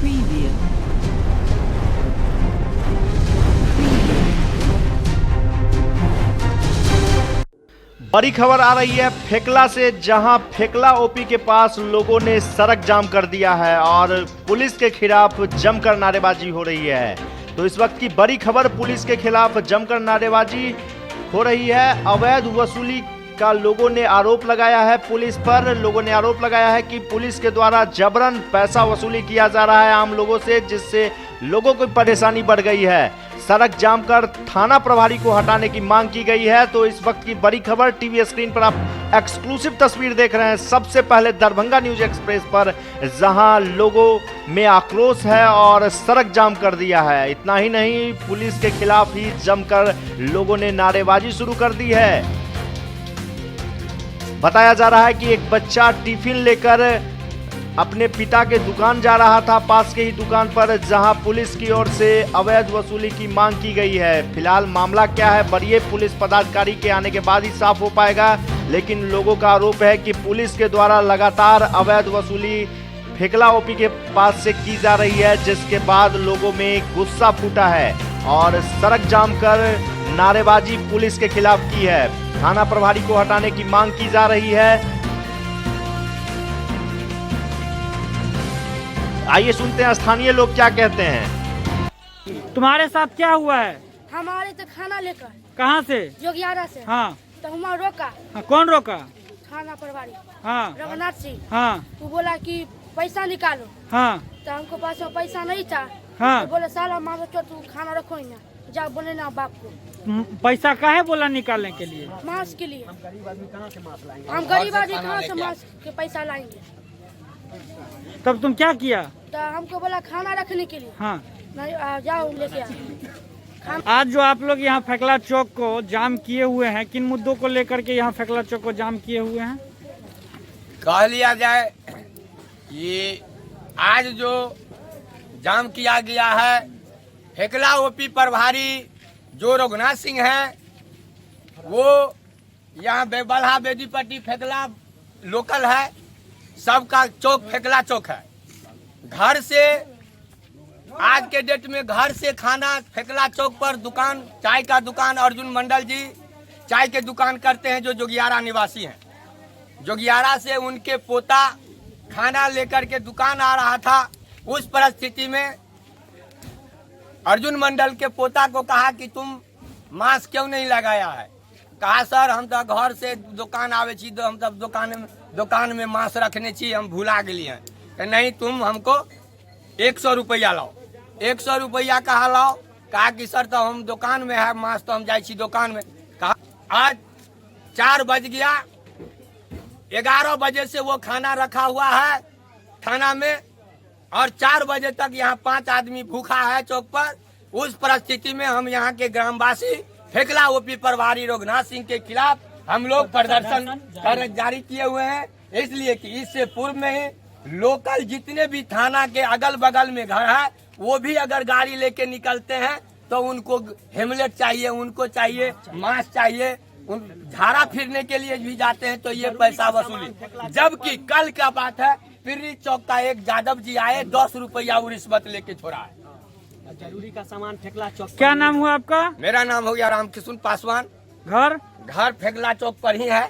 Preview. बड़ी खबर आ रही है फेकला से, जहां फेकला ओपी के पास लोगों ने सड़क जाम कर दिया है और पुलिस के खिलाफ जमकर नारेबाजी हो रही है। तो इस वक्त की बड़ी खबर, पुलिस के खिलाफ जमकर नारेबाजी हो रही है। अवैध वसूली का लोगों ने आरोप लगाया है पुलिस पर। लोगों ने आरोप लगाया है कि पुलिस के द्वारा जबरन पैसा वसूली किया जा रहा है आम लोगों से, जिससे लोगों को परेशानी बढ़ गई है। सड़क जाम कर थाना प्रभारी को हटाने की मांग की गई है। तो इस वक्त की बड़ी खबर, टीवी स्क्रीन पर आप एक्सक्लूसिव तस्वीर देख रहे हैं सबसे पहले दरभंगा न्यूज एक्सप्रेस पर, जहां लोगों में आक्रोश है और सड़क जाम कर दिया है। इतना ही नहीं, पुलिस के खिलाफ ही जमकर लोगों ने नारेबाजी शुरू कर दी है। बताया जा रहा है कि एक बच्चा टिफिन लेकर अपने पिता के दुकान जा रहा था, पास के ही दुकान पर, जहां पुलिस की ओर से अवैध वसूली की मांग की गई है। फिलहाल मामला क्या है, वरीय पुलिस पदाधिकारी के आने के बाद ही साफ हो पाएगा। लेकिन लोगों का आरोप है कि पुलिस के द्वारा लगातार अवैध वसूली फेकला ओपी के पास से की जा रही है, जिसके बाद लोगों में गुस्सा फूटा है और सड़क जाम कर नारेबाजी पुलिस के खिलाफ की है। थाना प्रभारी को हटाने की मांग की जा रही है। आइए सुनते हैं स्थानीय लोग क्या कहते हैं। तुम्हारे साथ क्या हुआ है? हमारे तो खाना लेकर। कहाँ से? जोगियारा से। हाँ। तो हमारा रोका। हाँ, कौन रोका? थाना प्रभारी। हाँ। रघुनाथ सिंह। हाँ। वो बोला कि पैसा निकालो। हाँ। तो हमको पास में पैसा नहीं था। हाँ। तो बोले साला मारो चो, तू खाना रखो ही ना, जा बोले ना बाप को। पैसा काहे बोला निकालने के लिए? मांस के लिए। हम गरीब आदमी कहाँ से मांस के पैसा लाएंगे? तब तुम क्या किया? तो हमको बोला खाना रखने के लिए। हाँ। नहीं, जाओ लेके आओ। आज जो आप लोग यहाँ फेकला चौक को जाम किए हुए हैं, किन मुद्दों को लेकर के यहाँ फेकला चौक को जाम किए हुए हैं? कह लिया जाए, ये आज जो जाम किया गया है, फेकला ओपी प्रभारी जो रघुनाथ सिंह है, वो यहाँ बेबल्हा बेदीपट्टी फेकला लोकल है, सबका चौक फेकला चौक है। घर से आज के डेट में घर से खाना फेकला चौक पर दुकान, चाय का दुकान, अर्जुन मंडल जी चाय के दुकान करते हैं, जो जोगियारा निवासी हैं। जोगियारा से उनके पोता खाना लेकर के दुकान आ रहा था। उस परिस्थिति में अर्जुन मंडल के पोता को कहा कि तुम मास्क क्यों नहीं लगाया है? कहा सर हम तो घर से दुकान आवे छी, तो हम तब दुकान में मास्क रखने छी, हम भुला गए हैं। तो नहीं, तुम हमको 100 रुपया लाओ। 100 रुपया कहा लाओ? कहा कि सर तो हम दुकान में है मास्क, तो हम जाए छी दुकान में। कहा आज 4 बज गया, 11 बजे से वो खाना रखा हुआ है थाना में, और 4 बजे तक यहाँ 5 आदमी भूखा है चौक पर। उस परिस्थिति में हम यहाँ के ग्रामवासी फेकला ओपी प्रभारी रघुनाथ सिंह के खिलाफ हम लोग प्रदर्शन जारी किए हुए हैं। इसलिए कि इससे पूर्व में ही लोकल जितने भी थाना के अगल बगल में घर है, वो भी अगर गाड़ी लेके निकलते हैं तो उनको हेमलेट चाहिए, उनको चाहिए मास्क चाहिए, झाड़ा फिरने के लिए भी जाते हैं तो ये पैसा वसूली। जबकि कल का बात है, पिर्री चौक का एक यादव जी आए, 10 रुपया वो रिश्वत लेके छोड़ा है। जरूरी का सामान फेकला चौक। क्या नाम हुआ आपका? मेरा नाम हो गया रामकिशन पासवान। घर फेकला चौक पर ही है।